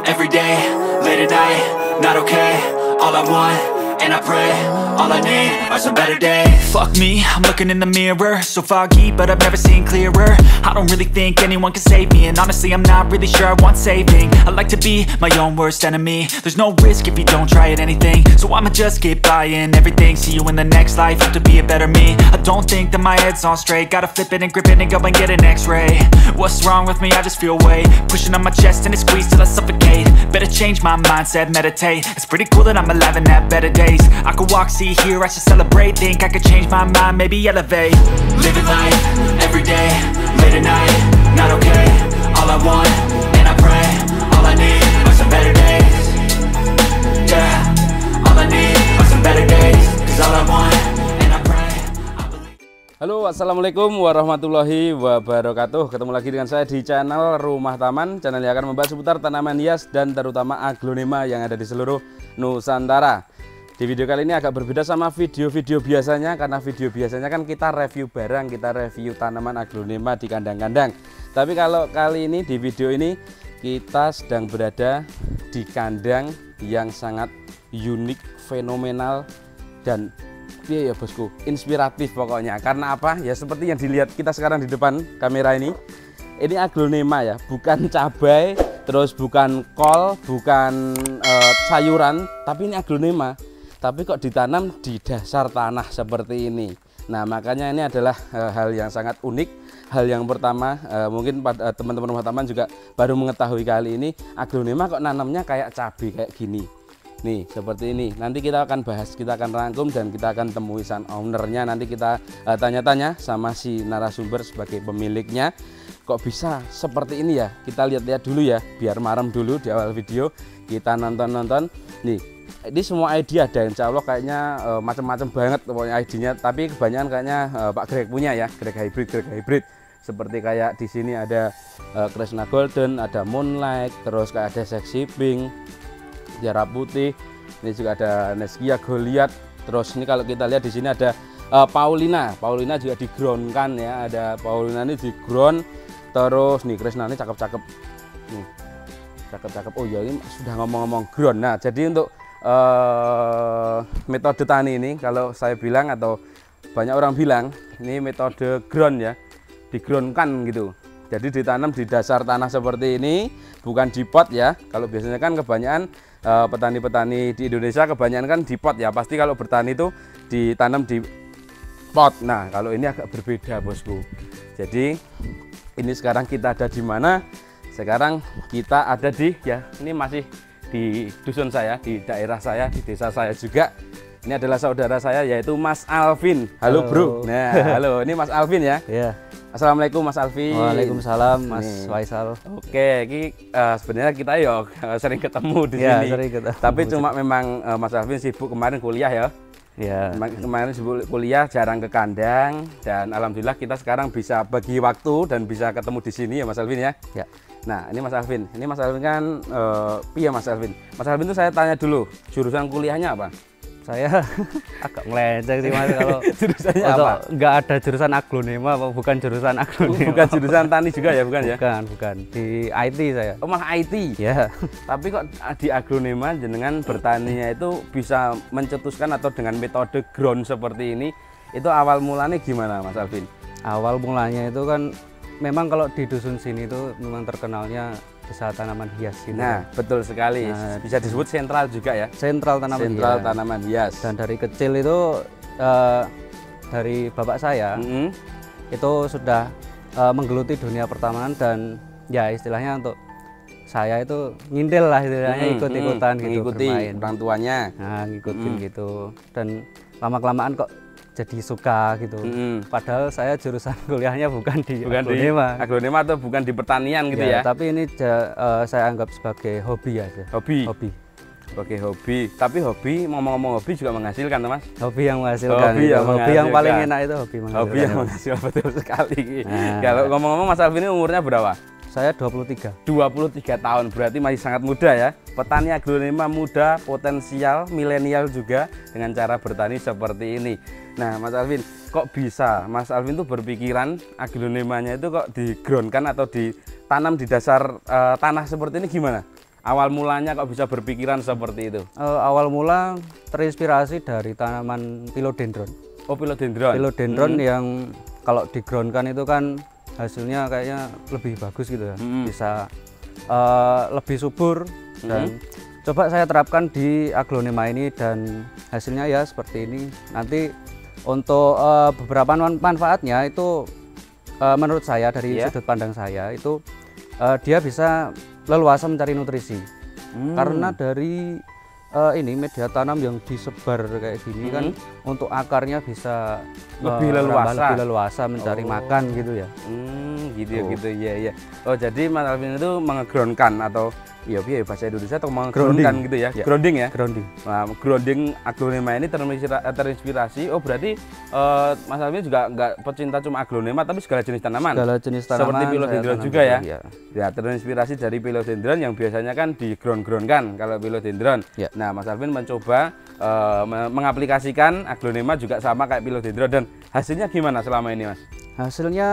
every day, late at night, not okay. All I want, and I pray, all I need are some better days. Fuck me, I'm looking in the mirror, so foggy, but I've never seen clearer. I don't really think anyone can save me, and honestly I'm not really sure I want saving. I like to be my own worst enemy. There's no risk if you don't try at anything, so I'ma just keep buying everything. See you in the next life, have to be a better me. I don't think that my head's on straight, gotta flip it and grip it and go and get an x-ray. What's wrong with me? I just feel weight pushing on my chest and it squeezes till I suffocate. Better change my mindset, meditate. It's pretty cool that I'm alive and have better days. I could walk, see, hear, I should celebrate. Think I could change my mind, maybe elevate. Living life, every day, late at night, not okay. All I want, and I pray, all I need are some better days. Yeah, all I need are some better days. Cause all I want, and I pray, I believe. Halo, assalamualaikum warahmatullahi wabarakatuh. Ketemu lagi dengan saya di channel Rumah Taman, channel yang akan membahas seputar tanaman hias dan terutama aglonema yang ada di seluruh Nusantara. Di video kali ini agak berbeda sama video-video biasanya, karena video biasanya kan kita review barang, kita review tanaman aglonema di kandang-kandang. Tapi kalau kali ini di video ini kita sedang berada di kandang yang sangat unik, fenomenal, dan ya bosku, inspiratif pokoknya. Karena apa? Ya seperti yang dilihat kita sekarang di depan kamera ini. Ini aglonema ya, bukan cabai, terus bukan kol, bukan sayuran, tapi ini aglonema. Tapi kok ditanam di dasar tanah seperti ini. Nah, makanya ini adalah hal yang sangat unik. Hal yang pertama, mungkin teman-teman Rumah Taman juga baru mengetahui kali ini, aglonema kok nanamnya kayak cabai kayak gini. Nih, seperti ini. Nanti kita akan bahas, kita akan rangkum dan kita akan temui sang ownernya. Nanti kita tanya-tanya sama si narasumber sebagai pemiliknya. Kok bisa seperti ini ya? Kita lihat-lihat dulu ya, biar marem dulu di awal video. Kita nonton-nonton. Nih, ini semua ID ada, insya Allah kayaknya macam-macam banget pokoknya ID-nya. Tapi kebanyakan kayaknya Pak Greg punya ya, Greg hybrid. Seperti kayak di sini ada Krishna Golden, ada Moonlight, terus kayak ada Sexy Pink, Tiara Putih. Ini juga ada Neskia Goliath. Terus ini kalau kita lihat di sini ada Paulina juga di ground kan ya, ada Paulina ini di ground. Terus nih Krishna ini cakep-cakep. Nih, cakep-cakep. Oh ya, ini sudah ngomong-ngomong ground. Nah, jadi untuk metode tani ini kalau saya bilang atau banyak orang bilang ini metode ground ya, digroundkan gitu. Jadi ditanam di dasar tanah seperti ini, bukan di pot ya. Kalau biasanya kan kebanyakan petani-petani di Indonesia kebanyakan kan di pot ya. Pasti kalau bertani itu ditanam di pot. Nah, kalau ini agak berbeda bosku. Jadi ini sekarang kita ada di mana? Sekarang kita ada di ya, ini masih di dusun saya, di daerah saya, di desa saya juga. Ini adalah saudara saya yaitu Mas Alvin. Halo bro. Nah, halo, ini Mas Alvin ya. Iya. Assalamualaikum Mas Alvin. Waalaikumsalam Mas Faisal. Oke, ini sebenarnya kita ya sering ketemu di sini. Sering ketemu. Tapi cuma memang Mas Alvin sibuk kemarin kuliah ya. Ya. Kemarin sibuk kuliah, jarang ke kandang, dan alhamdulillah kita sekarang bisa bagi waktu dan bisa ketemu di sini ya Mas Alvin ya. Ya. Nah, ini Mas Alvin. Ini Mas Alvin kan iya Mas Alvin. Mas Alvin itu saya tanya dulu, jurusan kuliahnya apa? Saya agak melenceng sih Mas kalau Jurusannya apa? Enggak ada jurusan aglonema, bukan jurusan aglonema. Bukan jurusan tani juga ya, bukan ya? Bukan. Di IT saya. Oh, malah IT. Ya. Tapi kok di aglonema jenengan bertaninya itu bisa mencetuskan atau dengan metode ground seperti ini, itu awal mulanya gimana Mas Alvin? Awal mulanya itu kan memang kalau di dusun sini itu memang terkenalnya desa tanaman hias gitu. Nah, betul sekali. Nah, bisa disebut sentral juga ya. Sentral tanaman hias. Tanaman hias. Dan dari kecil itu dari bapak saya itu sudah menggeluti dunia pertamanan, dan ya istilahnya untuk saya itu ngindel lah istilahnya, ikut-ikutan gitu, ngikuti bermain. orang tuanya. Nah, ngikutin gitu, dan lama-kelamaan kok jadi suka gitu. Padahal saya jurusan kuliahnya bukan di aglonema atau bukan di pertanian gitu ya. Tapi ini saya anggap sebagai hobi aja. Hobi. Sebagai hobi. Tapi hobi, ngomong-ngomong hobi juga menghasilkan, Mas. Hobi yang menghasilkan. Hobi yang paling enak itu hobi menghasilkan. Hobi yang menghasilkan, betul sekali. Kalau ngomong-ngomong Mas Alvin ini umurnya berapa? Saya 23 tahun, berarti masih sangat muda ya. Petani aglonema muda, potensial, milenial juga dengan cara bertani seperti ini. Nah Mas Alvin, kok bisa Mas Alvin tuh berpikiran aglonemanya itu kok digroundkan atau ditanam di dasar tanah seperti ini, gimana? awal mulanya kok bisa berpikiran seperti itu? Awal mula terinspirasi dari tanaman philodendron. Oh, philodendron. Philodendron yang kalau di-groundkan itu kan hasilnya kayaknya lebih bagus gitu ya. Bisa lebih subur dan coba saya terapkan di aglonema ini dan hasilnya ya seperti ini. Nanti untuk beberapa manfaatnya itu menurut saya dari sudut pandang saya itu dia bisa leluasa mencari nutrisi. Karena dari ini media tanam yang disebar kayak gini kan untuk akarnya bisa lebih leluasa mencari makan gitu ya. Gitu ya. Oh, jadi Mas Alvin itu mengegroundkan atau ya bahasa Indonesia atau mengegroundkan gitu ya. Grounding ya. Grounding. Nah, grounding aglonema ini terinspirasi. Oh, berarti Mas Alvin juga nggak pecinta cuma aglonema tapi segala jenis tanaman. Segala jenis tanaman. Seperti philodendron juga ya. Ya, terinspirasi dari philodendron yang biasanya kan di ground-groundkan kalau philodendron. Nah, Mas Alvin mencoba mengaplikasikan aglonema juga sama kayak philodendron, dan hasilnya gimana selama ini, Mas? Hasilnya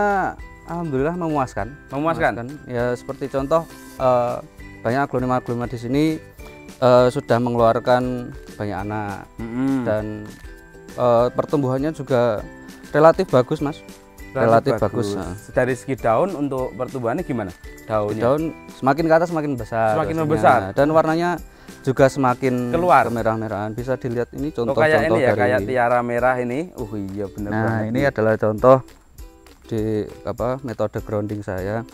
alhamdulillah memuaskan. Ya seperti contoh banyak aglonema di sini sudah mengeluarkan banyak anak dan pertumbuhannya juga relatif bagus, Mas. Relatif bagus. Dari segi daun untuk pertumbuhannya gimana? Daun semakin ke atas semakin besar. Semakin membesar dan warnanya juga semakin keluar kemerah-merahan. Bisa dilihat ini contoh-contoh kayak ini ya, dari kayak tiara merah ini. Iya benar banget. Nah, ini adalah contoh di metode grounding saya.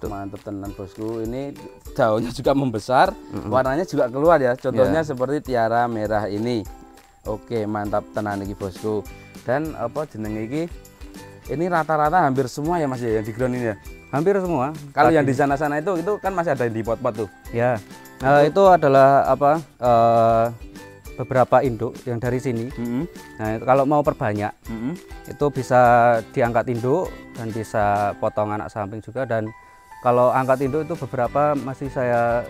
Mantep tenan bosku. Ini daunnya juga membesar, warnanya juga keluar ya. Contohnya seperti tiara merah ini. Oke, mantap tenan iki bosku. Dan apa jenenge iki? Ini rata-rata hampir semua ya Mas ya yang di ground ini ya. Hampir semua. Kalau yang di sana-sana itu kan masih ada di pot-pot tuh. Ya. Itu adalah beberapa induk yang dari sini. Nah, itu kalau mau perbanyak itu bisa diangkat induk dan bisa potong anak samping juga, dan kalau angkat induk itu beberapa masih saya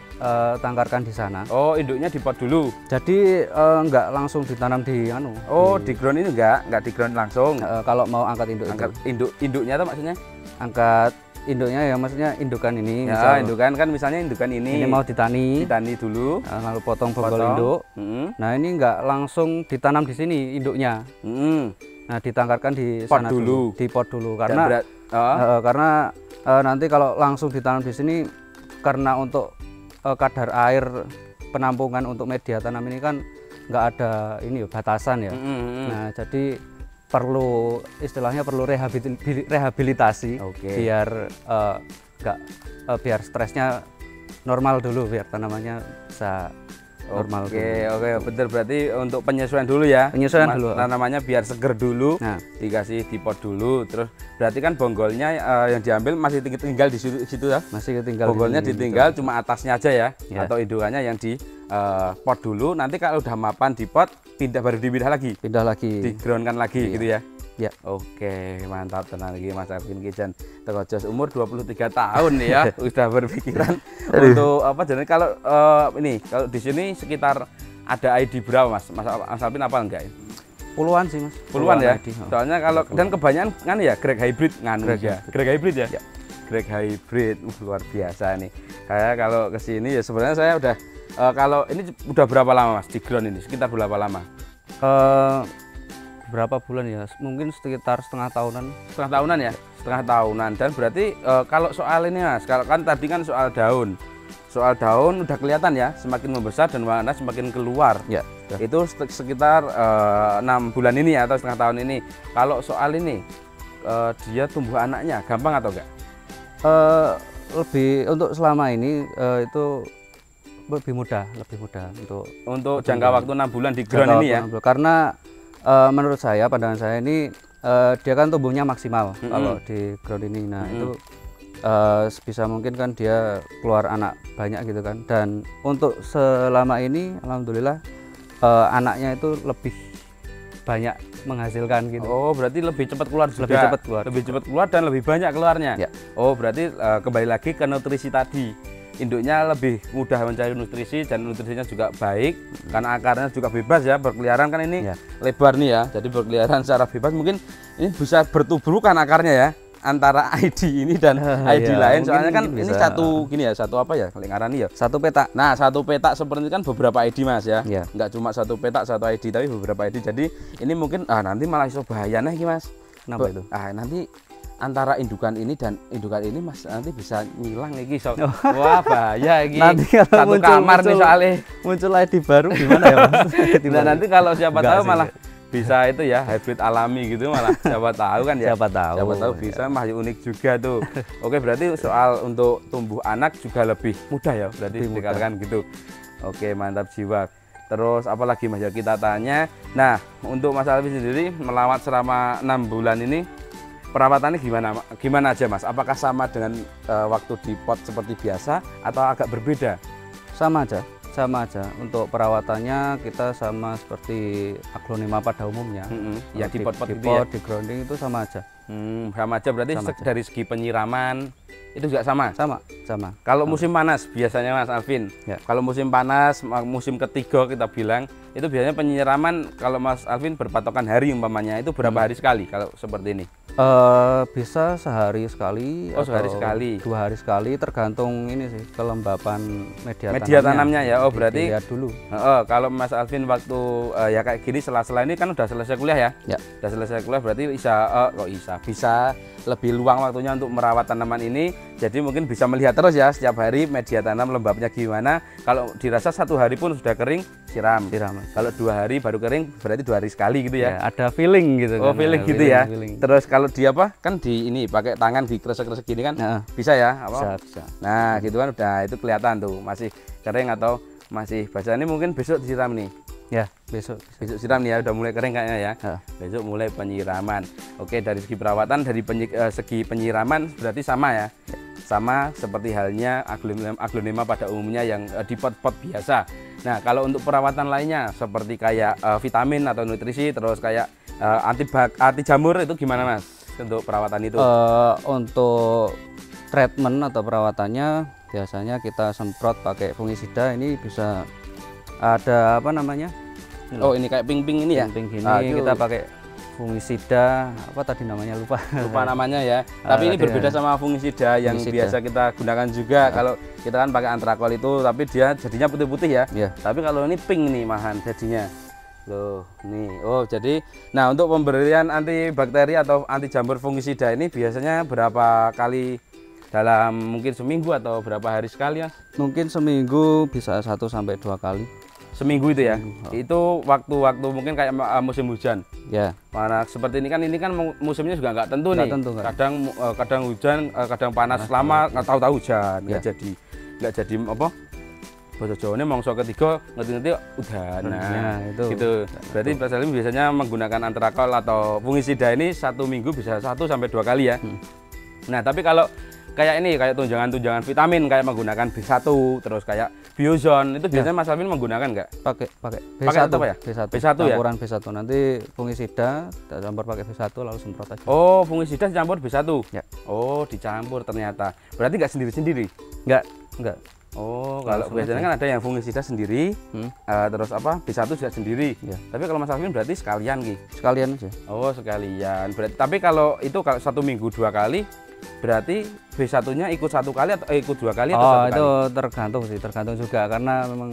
tangkarkan di sana. Oh, induknya di pot dulu. Jadi enggak langsung ditanam di Oh, di ground ini enggak di ground langsung. Kalau mau angkat induk induknya tuh maksudnya? Angkat induknya ya, maksudnya indukan ini. Ya, indukan kan misalnya indukan ini. Ini mau ditani dulu, lalu potong induk. Nah, ini enggak langsung ditanam di sini induknya. Nah, ditangkarkan di pot sana dulu. Di pot dulu karena karena nanti kalau langsung ditanam di sini, karena untuk kadar air penampungan untuk media tanam ini kan nggak ada ini batasan ya. Nah, jadi istilahnya perlu rehabilitasi biar biar stresnya normal dulu, biar tanamannya bisa normal. Oke, betul. Berarti untuk penyesuaian dulu ya. Penyesuaian dulu. Tanamannya biar seger dulu. Nah, dikasih di pot dulu. Terus berarti kan bonggolnya yang diambil masih tinggal di situ ya. Masih tinggal. Bonggolnya ditinggal, cuma atasnya aja ya. Atau indukannya yang di pot dulu. Nanti kalau udah mapan di pot, baru dipindah lagi. Digroundkan lagi gitu ya. Ya. Oke, mantap tenan lagi Mas Alvin Kijan. Tekojos umur 23 tahun nih ya, udah berpikiran untuk apa jadi kalau kalau di sini sekitar ada ID berapa Mas Alvin apa enggak ya? Puluhan sih Mas. Puluhan ya. Soalnya kalau dan kebanyakan kan ya grek hybrid Grek hybrid ya. Grek hybrid luar biasa nih. Kayak kalau ke sini ya sebenarnya saya udah kalau ini udah berapa lama Mas di ground ini? Sekitar berapa lama? Berapa bulan ya? Mungkin sekitar setengah tahunan. Setengah tahunan. Dan berarti kalau soal ini Mas, kalau kan tadi kan soal daun udah kelihatan ya, semakin membesar dan warna semakin keluar. Ya. Itu sekitar 6 bulan ini atau setengah tahun ini. Kalau soal ini dia tumbuh anaknya gampang atau enggak? Lebih untuk selama ini itu lebih mudah untuk jangka waktu 6 bulan di ground ini ya. Karena menurut saya, pandangan saya ini dia kan tumbuhnya maksimal kalau di ground ini. Nah, itu sebisa mungkin kan dia keluar anak banyak gitu kan. Dan untuk selama ini alhamdulillah anaknya itu lebih banyak menghasilkan gitu. Oh, berarti lebih cepat keluar juga. Lebih cepat keluar dan lebih banyak keluarnya. Ya. Oh, berarti kembali lagi ke nutrisi tadi. Induknya lebih mudah mencari nutrisi dan nutrisinya juga baik karena akarnya juga bebas ya, berkeliaran kan ini lebar nih ya, jadi berkeliaran secara bebas. Mungkin ini bisa bertubuh kan akarnya ya. antara ID ini dan ID Iya, lain, mungkin soalnya kan ini bisa. satu gini ya, satu apa ya, ngarani ya. Satu peta. Nah, satu petak seperti ini kan beberapa ID Mas ya. Iya. Nggak cuma satu petak, satu ID, tapi beberapa ID. Jadi ini mungkin nanti malah iso bahaya nih Mas. Kenapa itu? Nanti antara indukan ini dan indukan ini Mas nanti bisa ngilang iki so. Wah, bahaya iki. Nanti kalau satu kamar nih soalnya. muncul ID baru gimana ya Mas? Nah, nanti kalau siapa Enggak tahu sih, malah bisa itu ya hybrid alami gitu malah siapa tahu kan ya. Siapa tahu. Bisa masih unik juga tuh. Oke, berarti soal untuk tumbuh anak juga lebih mudah ya berarti Lebih mudah. dikatakan gitu. Oke, mantap jiwa. Terus apalagi Mas ya kita tanya. Nah, untuk Mas Alvin sendiri melawat selama 6 bulan ini perawatannya gimana aja Mas? Apakah sama dengan waktu di pot seperti biasa atau agak berbeda? Sama aja. Untuk perawatannya kita sama seperti aglonema pada umumnya. Ya di pot-pot di gitu ya. di grounding itu sama aja. Sama aja berarti Sama aja. dari segi penyiraman itu juga sama. Sama. Kalau musim panas biasanya Mas Alvin, Ya. kalau musim panas musim ketiga kita bilang itu biasanya penyiraman kalau Mas Alvin berpatokan hari umpamanya itu berapa hari sekali kalau seperti ini? Bisa sehari sekali. Oh, sehari atau sekali. 2 hari sekali tergantung ini sih kelembapan Media tanamnya ya. Oh, berarti lihat dulu. kalau Mas Alvin waktu ya kayak gini sela-sela ini kan udah selesai kuliah ya? Ya. Udah selesai kuliah berarti bisa lebih luang waktunya untuk merawat tanaman ini. Jadi mungkin bisa melihat terus ya setiap hari media tanam lembabnya gimana. Kalau dirasa 1 hari pun sudah kering, siram. Kalau 2 hari baru kering berarti 2 hari sekali gitu ya. Ada feeling gitu Oh, kan. feeling Ada gitu ya. feeling. Terus kalau dia apa? Kan di ini pakai tangan di kresek-kresek gini kan? Nah, Bisa ya? Apa? bisa. Nah, gitu kan udah itu kelihatan tuh masih kering atau masih basah. Ini mungkin besok disiram nih. Ya, besok. Besok siram nih ya, udah mulai kering kayaknya ya. Ya. Besok mulai penyiraman. Oke, dari segi perawatan, dari segi penyiraman berarti sama ya. Sama seperti halnya aglonema pada umumnya yang di pot-pot biasa. Nah, kalau untuk perawatan lainnya seperti kayak vitamin atau nutrisi, terus kayak anti jamur itu gimana Mas? Untuk perawatan itu? Untuk treatment atau perawatannya biasanya kita semprot pakai fungisida. Ini bisa ada apa namanya? Oh, ini kayak ping-ping ini ya? Ping gini Aduh. kita pakai fungisida, apa tadi namanya lupa. Lupa namanya ya. Tapi ini Iya. berbeda sama fungisida yang Fungisida. biasa kita gunakan juga. Kalau kita kan pakai antrakol itu, tapi dia jadinya putih-putih ya. Ya. Tapi kalau ini pink nih mahan jadinya. Loh, nih. Oh, jadi nah untuk pemberian antibakteri atau anti jamur fungisida ini biasanya berapa kali dalam mungkin seminggu atau berapa hari sekali ya? Mungkin seminggu bisa 1 sampai 2 kali. Seminggu itu ya. Itu waktu-waktu mungkin kayak musim hujan. Ya. Mana seperti ini kan musimnya juga nggak tentu Nggak nih. tentu, nggak. Kadang hujan, kadang panas lama, nggak tahu hujan, nggak jadi apa? Bahasa Jawa ini mongso ketiga ngerti-ngerti udah. Nah, itu. Gitu. Berarti Pak Salim biasanya menggunakan antrakol atau fungisida ini 1 minggu bisa 1 sampai 2 kali ya. Nah, tapi kalau kayak ini kayak tunjangan-tunjangan vitamin kayak menggunakan B1 terus kayak Biozon itu biasanya Mas Alvin menggunakan nggak? Pakai Pakai B1 apa ya? B1 B1 ya? campuran B1 nanti fungisida kita campur pakai B1 lalu semprot aja. Oh, fungisida dicampur B1. Ya. Oh, dicampur ternyata. Berarti nggak sendiri-sendiri. Enggak. Oh, kalau Langsung biasanya aja. kan ada yang fungisida sendiri, terus apa B1 juga sendiri. Ya. Tapi kalau Mas Alvin berarti sekalian Ki. Sekalian aja. Oh, sekalian. Berarti tapi kalau itu kalau 1 minggu 2 kali, berarti B1-nya ikut 1 kali atau ikut 2 kali atau Oh, 1 itu kali? tergantung juga karena memang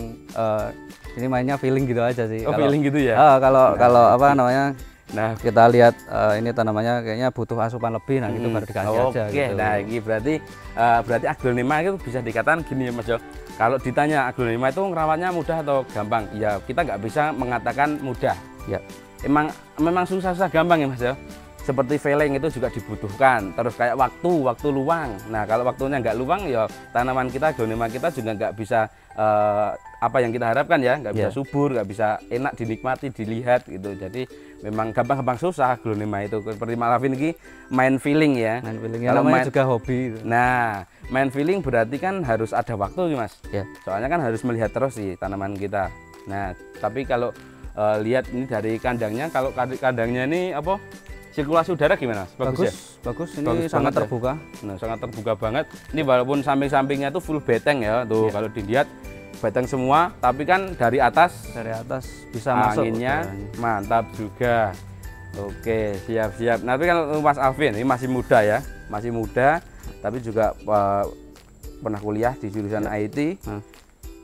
ini mainnya feeling gitu aja sih. Oh, feeling gitu ya. Kalau apa namanya? Nah, Kita lihat ini tanamannya kayaknya butuh asupan lebih, nah gitu baru dikasih aja oke, gitu. nah ini berarti aglonema itu bisa dikatakan gini ya Mas Jo. Kalau ditanya aglonema itu ngerawatnya mudah atau gampang? Ya kita nggak bisa mengatakan mudah. Ya. Memang susah-susah gampang ya Mas Jo. Seperti veling itu juga dibutuhkan. Terus kayak waktu luang. Nah kalau waktunya nggak luang ya tanaman kita aglonema kita juga nggak bisa apa yang kita harapkan ya, nggak bisa subur, nggak bisa enak dinikmati, dilihat gitu. Jadi memang gampang-gampang susah aglonema itu. Seperti Mas Alvin ini main feeling ya. Main feeling namanya juga hobi gitu. Nah, main feeling berarti kan harus ada waktu Mas. Ya. Soalnya kan harus melihat terus sih tanaman kita. Nah, tapi kalau lihat ini dari kandangnya, kalau kandangnya ini apa? Sirkulasi udara gimana? Bagus ya? Bagus. Ini Bagus sangat banget ya? terbuka. Nah, sangat terbuka banget. Ini walaupun samping-sampingnya tuh full beteng ya. Tuh kalau dilihat beteng semua, tapi kan dari atas Dari atas bisa masuk anginnya udaranya. mantap juga. Oke, siap-siap. Nah, tapi kalau Mas Alvin ini masih muda ya, masih muda, tapi juga pernah kuliah di jurusan IT.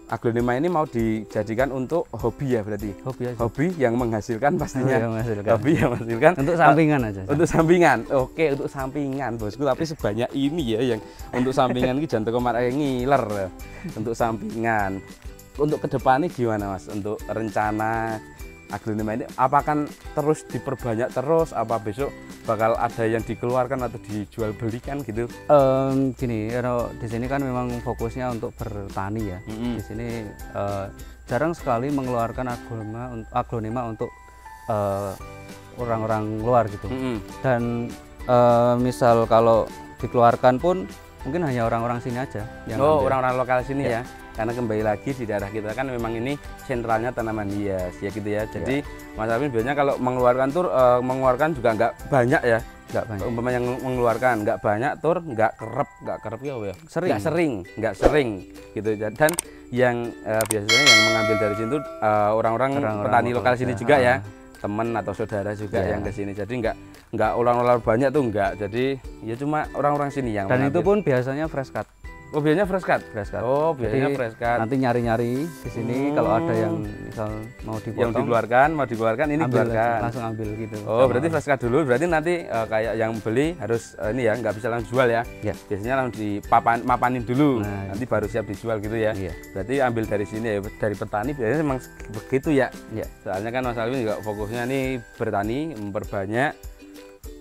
Aglonema ini mau dijadikan untuk hobi ya berarti? Hobi aja. Hobi yang menghasilkan pastinya. Hobi yang menghasilkan. Untuk sampingan aja. Untuk sampingan. Oke, untuk sampingan bosku. Tapi sebanyak ini ya yang untuk sampingan ini jangan kemarin ngiler. Untuk sampingan. Untuk kedepannya gimana Mas? Untuk rencana aglonema ini apakah terus diperbanyak terus, apa besok bakal ada yang dikeluarkan atau dijual belikan gitu? Gini, di sini kan memang fokusnya untuk bertani ya. Di sini jarang sekali mengeluarkan aglonema untuk orang-orang luar gitu. Dan misal kalau dikeluarkan pun mungkin hanya orang-orang sini aja yang orang-orang lokal sini ya. Karena kembali lagi di daerah kita kan memang ini sentralnya tanaman hias ya gitu ya. Jadi Mas Alvin biasanya kalau mengeluarkan tur mengeluarkan juga nggak banyak ya. Umpama yang mengeluarkan nggak banyak tur nggak kerep ya. Nggak sering gitu. Dan yang biasanya yang mengambil dari sini tuh orang-orang petani lokal sini juga ya. Teman atau saudara juga yang ke sini. Jadi nggak orang-orang banyak tuh nggak. Jadi ya cuma orang-orang sini yang dan mengambil. itu pun biasanya fresh cut. Oh biasanya fresh cut? Oh biasanya jadi, fresh cut. Nanti nyari-nyari di sini kalau ada yang misal mau dipotong. Yang dikeluarkan ini keluarkan. Langsung ambil gitu. Oh berarti fresh cut dulu, berarti nanti kayak yang beli harus ini ya nggak bisa langsung jual ya? Biasanya langsung mapanin dulu, nanti baru siap dijual gitu ya? Berarti ambil dari sini ya, dari petani biasanya memang begitu ya? Soalnya kan Mas Alvin juga fokusnya nih bertani, memperbanyak.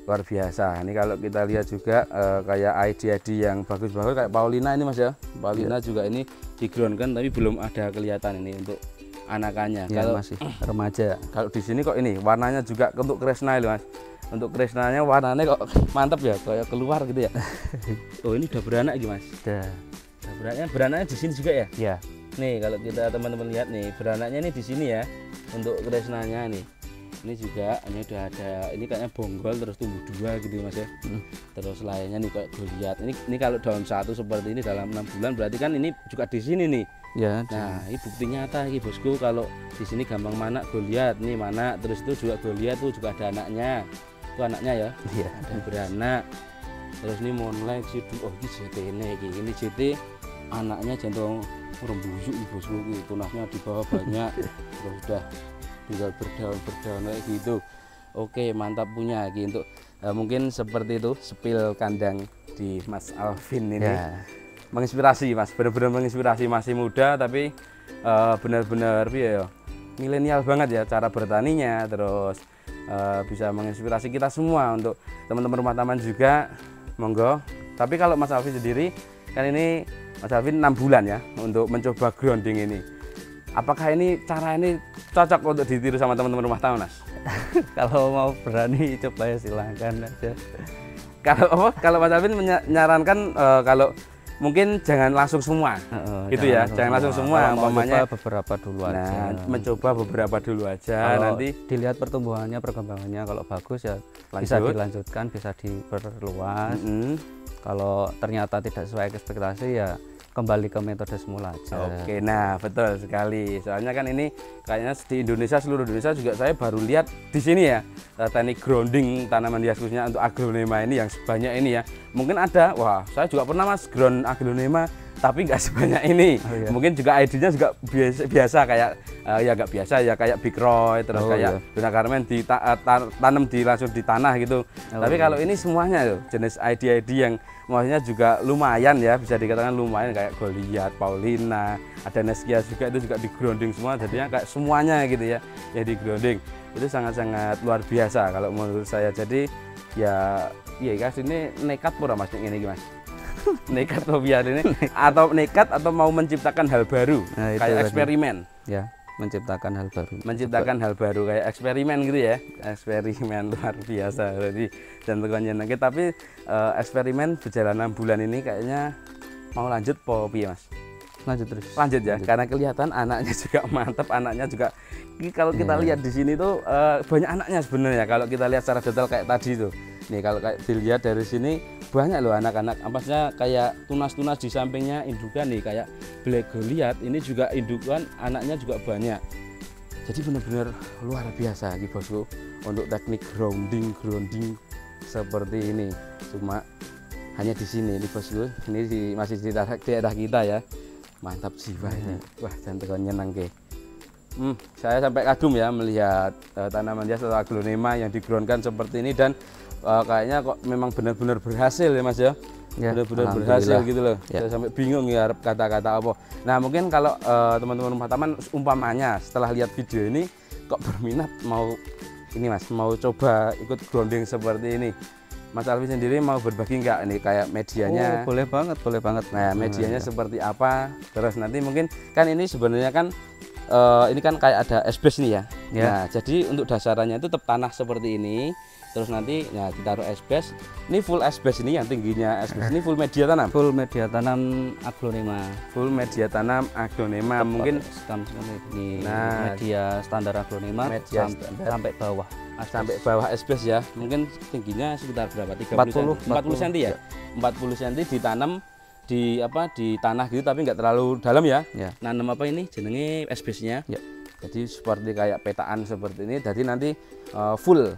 Luar biasa. Ini kalau kita lihat juga kayak ID yang bagus-bagus kayak Paulina ini Mas ya. Paulina juga ini digroundkan tapi belum ada kelihatan ini untuk anakannya. Kalau masih remaja. Kalau di sini kok ini warnanya juga untuk Kresna loh Mas. Untuk Kresnanya warnanya kok mantap ya, kayak keluar gitu ya. Oh ini udah beranak gitu Mas. Udah beranaknya di sini juga ya? Iya. Nih kalau kita teman-teman lihat nih beranaknya nih di sini ya. Untuk Kresnanya nih. Ini juga ini udah ada, ini kayaknya bonggol terus tumbuh dua gitu Mas ya. Terus lainnya nih kayak Goliat. Ini kalau daun satu seperti ini dalam 6 bulan berarti kan ini juga di sini nih. Ya. Nah, ini bukti nyata ini bosku kalau di sini gampang mana Goliat, nih mana terus itu juga Goliat tuh juga ada anaknya. Itu anaknya ya. Iya. Ada beranak. Terus ini monlek sih. Oh, ini JT ini JT anaknya jantung rembusuk nih bosku. Tunasnya di bawah banyak. Terus udah tinggal berdaun kayak gitu. Oke mantap punya gitu. Mungkin seperti itu sepil kandang di Mas Alvin ini menginspirasi Mas, benar-benar menginspirasi, masih muda tapi benar-benar ya milenial banget ya cara bertaninya. Terus bisa menginspirasi kita semua untuk teman-teman rumah taman juga monggo. Tapi kalau Mas Alvin sendiri kan ini Mas Alvin 6 bulan ya untuk mencoba grounding ini. Apakah ini cara ini cocok untuk ditiru sama teman-teman rumah taman, Mas? Kalau mau berani coba ya silahkan aja. Kalau Mas Alvin menyarankan kalau mungkin jangan langsung semua, gitu ya, jangan langsung semua. Umpamanya beberapa dulu aja. Mencoba beberapa dulu aja. Kalau nanti dilihat pertumbuhannya, perkembangannya, kalau bagus ya bisa dilanjutkan, bisa diperluas. Kalau ternyata tidak sesuai ekspektasi ya kembali ke metode semula aja. Oke, nah betul sekali. Soalnya kan ini kayaknya di Indonesia, seluruh Indonesia juga saya baru lihat di sini ya teknik grounding tanaman hias khususnya untuk aglonema ini yang sebanyak ini ya. Mungkin ada, wah saya juga pernah Mas ground aglonema tapi nggak sebanyak ini. Mungkin juga ID-nya juga biasa kayak ya nggak biasa ya kayak Big Roy terus kayak Dona Carmen tanam langsung di tanah gitu. Tapi kalau ini semuanya tuh jenis ID yang maksudnya juga lumayan ya, bisa dikatakan lumayan kayak Goliat, Paulina, ada Neskia juga itu juga di grounding semua, jadinya kayak semuanya gitu ya yang di grounding. Itu sangat-sangat luar biasa kalau menurut saya. Jadi ya guys ini nekat pura Mas ini Mas. Nekat atau biar ini atau nekat atau mau menciptakan hal baru kayak eksperimen ya, menciptakan hal baru kayak eksperimen gitu ya, eksperimen luar biasa berarti dan tekannya nangkep. Tapi eksperimen berjalan 6 bulan ini kayaknya mau lanjut piye Mas? Lanjut ya, karena kelihatan anaknya juga mantap, anaknya juga kalau kita lihat di sini tuh banyak anaknya sebenarnya kalau kita lihat secara detail kayak tadi tuh. Nih kalau kayak dilihat dari sini banyak loh anak-anak, ampasnya kayak tunas-tunas di sampingnya indukan nih kayak Black Goliath ini juga indukan anaknya juga banyak. Jadi benar-benar luar biasa nih bosku untuk teknik grounding seperti ini. Cuma hanya di sini nih bosku. Ini masih di daerah kita ya. Mantap jiwa ini. Wah, jangan nyenang ke. Saya sampai kagum ya melihat tanaman hias atau aglonema yang digroundkan seperti ini, dan kayaknya kok memang benar-benar berhasil ya Mas ya. Benar-benar berhasil gitu loh. Saya sampai bingung ya harap kata-kata apa. Nah, mungkin kalau teman-teman rumah taman umpamanya setelah lihat video ini kok berminat mau ini Mas, mau coba ikut grounding seperti ini. Mas Alvin sendiri mau berbagi nggak ini kayak medianya? Boleh banget, boleh banget. Nah, medianya seperti apa? Terus nanti mungkin kan ini sebenarnya kan ini kan kayak ada esbes nih ya. Nah, jadi untuk dasarannya itu tetap tanah seperti ini. Terus nanti ya kita taruh esbes. Ini full esbes ini yang tingginya esbes ini full media tanam. Full media tanam aglonema. Full media tanam aglonema. Mungkin ini media standar aglonema sampai bawah. Sampai bawah esbes ya. Mungkin tingginya sekitar berapa? 40 cm ya. 40 cm ditanam di tanah gitu tapi nggak terlalu dalam ya. Nanam apa ini jenenge esbesnya. Jadi seperti kayak petaan seperti ini. Jadi nanti full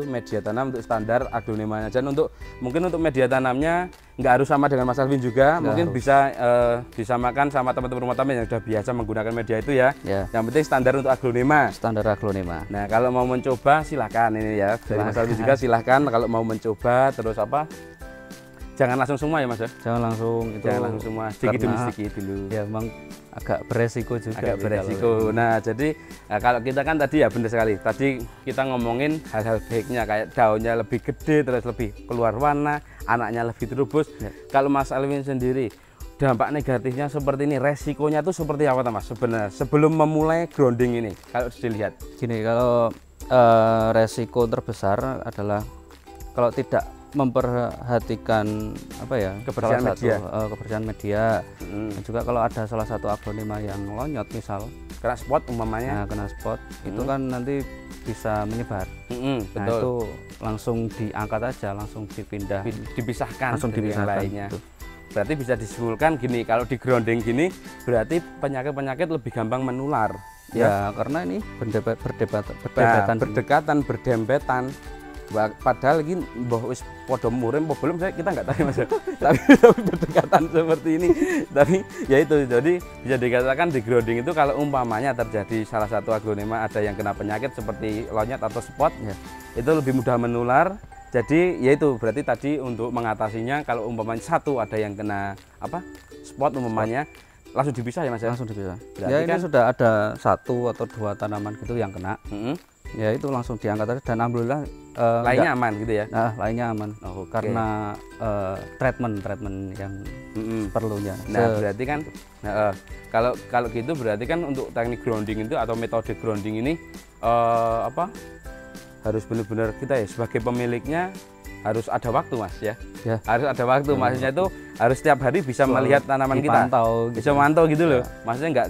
media tanam untuk standar aglonemanya. Dan mungkin untuk media tanamnya nggak harus sama dengan Mas Alvin juga, mungkin harus. Bisa disamakan sama teman-teman rumah taman yang sudah biasa menggunakan media itu ya. Yang penting standar untuk aglonema. Standar aglonema. Nah, kalau mau mencoba silahkan ini ya. Dari Mas Alvin juga silahkan kalau mau mencoba. Terus jangan langsung semua ya Mas ya. Jangan langsung semua, sedikit demi sedikit dulu. Ya memang agak beresiko juga. Agak beresiko. Nah, jadi kalau kita kan tadi ya benar sekali. Tadi kita ngomongin hal-hal baiknya kayak daunnya lebih gede, terus lebih keluar warna, anaknya lebih terubus. Kalau Mas Alvin sendiri dampak negatifnya seperti ini, resikonya tuh seperti apa Mas sebenarnya sebelum memulai grounding ini? Kalau dilihat. Gini, kalau resiko terbesar adalah kalau tidak memperhatikan kebersihan media. Dan juga kalau ada salah satu aglonema yang lonyot misal kena spot umpamanya, kena spot itu kan nanti bisa menyebar. Nah, itu langsung diangkat aja, langsung dipisahkan yang lainnya. Berarti bisa disimpulkan gini, kalau di grounding gini berarti penyakit lebih gampang menular ya karena ini berdekatan berdempetan. Padahal lagi wis podo murim belum kita nggak tahu Mas. tapi berdekatan seperti ini. Tapi ya itu, jadi bisa dikatakan di grounding itu kalau umpamanya terjadi salah satu aglonema ada yang kena penyakit seperti lonyot atau spot, itu lebih mudah menular. Jadi ya itu berarti tadi untuk mengatasinya kalau umpamanya satu ada yang kena spot umpamanya langsung dipisah ya Mas ya? Langsung dipisah. Ya ini kan sudah ada 1 atau 2 tanaman gitu yang kena. Ya itu langsung diangkat aja dan alhamdulillah lainnya aman gitu ya. Nah, lainnya aman. Karena treatment yang perlunya. Nah, berarti kan kalau gitu berarti kan untuk teknik grounding itu atau metode grounding ini harus benar-benar kita ya sebagai pemiliknya harus ada waktu Mas ya. Harus ada waktu, maksudnya itu harus setiap hari bisa melihat tanaman kita, bisa mantau gitu loh. Maksudnya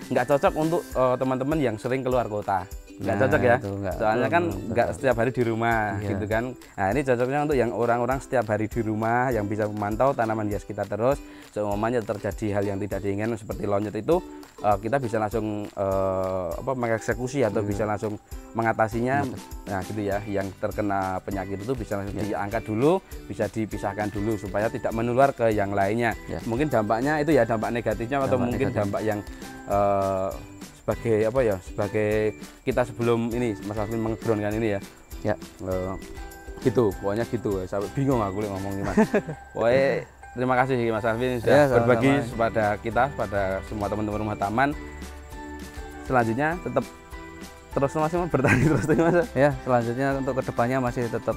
nggak cocok untuk teman-teman yang sering keluar kota. Nggak cocok ya, soalnya kan nggak setiap hari di rumah gitu kan. Nah, ini cocoknya untuk yang orang-orang setiap hari di rumah yang bisa memantau tanaman hias kita terus. Seumpamanya terjadi hal yang tidak diinginkan seperti lonyot itu, kita bisa langsung mengeksekusi atau bisa langsung mengatasinya. Nah gitu ya, yang terkena penyakit itu bisa langsung diangkat dulu, bisa dipisahkan dulu supaya tidak menular ke yang lainnya. Mungkin dampaknya itu ya dampak negatifnya atau mungkin dampak yang sebagai kita sebelum ini Mas Alvin mengroundkan ini ya. Gitu, pokoknya gitu. Sampai bingung aku ngomongnya Mas. Pokoknya terima kasih Mas Alvin sudah berbagi kepada kita, pada semua teman-teman rumah taman. Selanjutnya tetap terus masih bertani terus Mas. Ya, selanjutnya untuk kedepannya masih tetap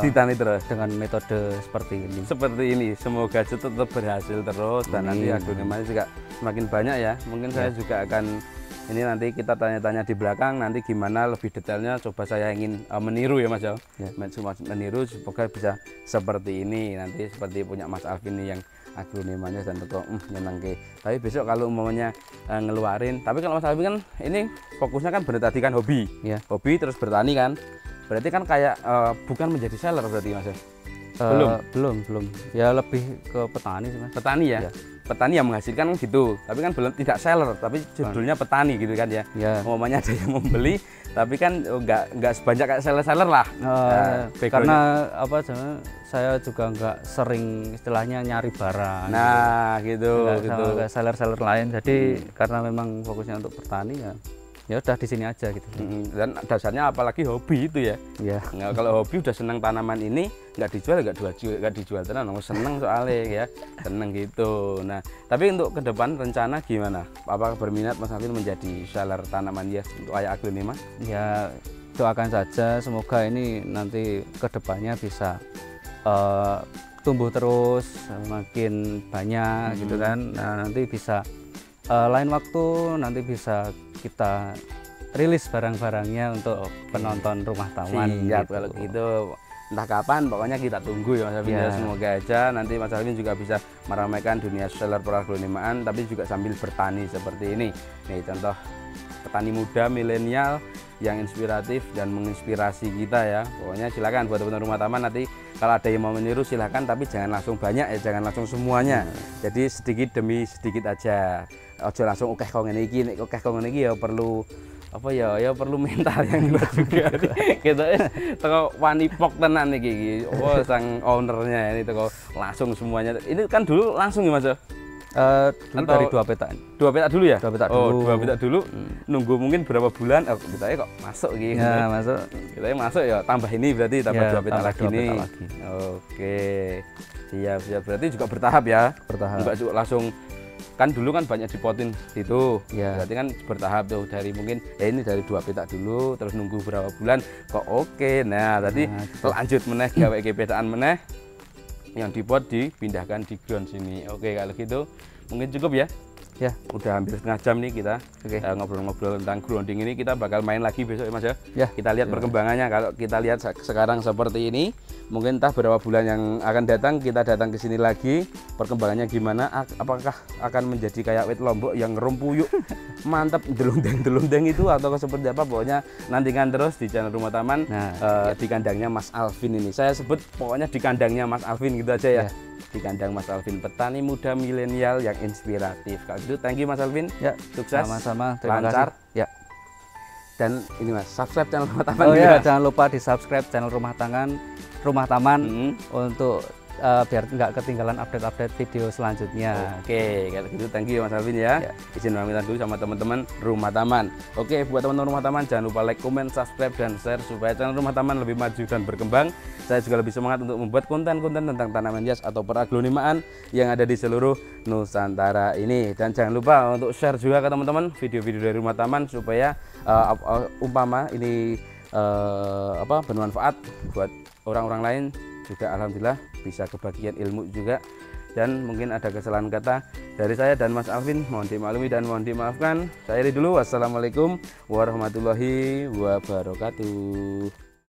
ditani terus dengan metode seperti ini. Seperti ini, semoga tetap berhasil terus dan nanti aglonemanya juga semakin banyak ya. Mungkin saya juga akan ini nanti kita tanya-tanya di belakang nanti gimana lebih detailnya, coba saya ingin meniru ya Mas ya. Meniru semoga bisa seperti ini nanti, seperti punya Mas Alvin nih yang aglonemanya dan tetap nyenengke. Tapi besok kalau umpamanya ngeluarin, tapi kalau Mas Alvin kan ini fokusnya kan bener tadi kan hobi terus bertani kan, berarti kan kayak bukan menjadi seller berarti Mas ya. Belum. Ya lebih ke petani sih, Mas. Petani ya? Ya. Petani yang menghasilkan kan gitu, tapi kan belum tidak seller, tapi judulnya petani gitu kan ya. Ya. Umpamanya ada yang membeli, tapi kan nggak sebanyak kayak seller-seller lah. Karena apa? Saya juga nggak sering istilahnya nyari barang. Nah, gitu. Sama seller-seller lain. Jadi karena memang fokusnya untuk bertani ya udah di sini aja gitu. Dan dasarnya apalagi hobi itu ya. Ya. Nah, kalau hobi udah senang tanaman ini, nggak dijual tenan, seneng soalnya ya, seneng gitu. Nah, tapi untuk ke depan rencana gimana? Apakah berminat Mas Alvin menjadi seller tanaman hias untuk Aya Aglonema? Ya doakan saja, semoga ini nanti ke depannya bisa tumbuh terus, makin banyak gitu kan. Nah, nanti bisa lain waktu nanti bisa kita rilis barang-barangnya untuk penonton rumah taman. Siap, gitu. kalau gitu entah kapan pokoknya kita tunggu ya Mas Alvin ya. Semoga aja nanti Mas Alvin juga bisa meramaikan dunia seller peragronemaan tapi juga sambil bertani seperti ini. Nih contoh petani muda milenial yang inspiratif dan menginspirasi kita ya. Pokoknya silakan buat teman-teman rumah taman, nanti kalau ada yang mau meniru silakan, tapi jangan langsung banyak ya, jangan langsung semuanya. Jadi sedikit demi sedikit aja. Ojo langsung oke kok ngene iki, nek oke kok ngene iki ya perlu apa ya perlu mental yang kuat juga. Kita teko wani pok tenan iki. Oh, sang ownernya ini teko langsung semuanya. Ini kan dulu langsung ya Mas ya. Dulu dari 2 petak. 2 petak dulu ya? 2 petak oh, dulu. 2 petak dulu. Nunggu mungkin berapa bulan, kita kok masuk gitu. Ya, masuk. Kita masuk ya, tambah ini berarti tambah Ya, 2 petak tambah lagi 2 nih. petak lagi. Oke. Siap. Berarti juga bertahap ya? Bertahap. Enggak juga langsung, kan dulu kan banyak dipotin situ. Ya. Berarti kan bertahap tuh, dari mungkin ini dari 2 petak dulu, terus nunggu berapa bulan kok oke. Nah, tadi gitu. lanjut meneh gawe petaan meneh. Yang dipot dipindahkan di ground sini. Oke, kalau gitu mungkin cukup ya. Ya, Udah hampir setengah jam nih kita ngobrol-ngobrol tentang grounding ini. Kita bakal main lagi besok ya Mas ya. Ya. Kita lihat perkembangannya. Kalau kita lihat sekarang seperti ini, mungkin entah berapa bulan yang akan datang kita datang ke sini lagi, perkembangannya gimana, apakah akan menjadi kayak wit lombok yang ngerumpuyuk mantap delundeng itu, atau seperti apa. Pokoknya nantikan terus di channel Rumah Taman. Di kandangnya Mas Alvin ini, saya sebut pokoknya di kandangnya Mas Alvin gitu aja ya. Di kandang Mas Alvin, petani muda milenial yang inspiratif. Kalau gitu thank you Mas Alvin. Ya, sukses, sama-sama, terima lancar. kasih. Ya. Dan ini Mas, subscribe channel Rumah Taman. Oh ya, jangan lupa di subscribe channel Rumah Taman untuk biar nggak ketinggalan update-update video selanjutnya. Oke, kalau gitu thank you Mas Alvin ya. Izin pamitan dulu sama teman-teman Rumah Taman. Oke, buat teman-teman Rumah Taman jangan lupa like, comment, subscribe, dan share supaya channel Rumah Taman lebih maju dan berkembang. Saya juga lebih semangat untuk membuat konten-konten tentang tanaman hias atau peragronemaan yang ada di seluruh Nusantara ini. Dan jangan lupa untuk share juga ke teman-teman video-video dari Rumah Taman supaya umpama ini bermanfaat buat orang-orang lain juga, alhamdulillah bisa kebagian ilmu juga. Dan mungkin ada kesalahan kata dari saya dan Mas Alvin, mohon dimaklumi dan mohon dimaafkan. Saya Iri dulu, wassalamualaikum warahmatullahi wabarakatuh.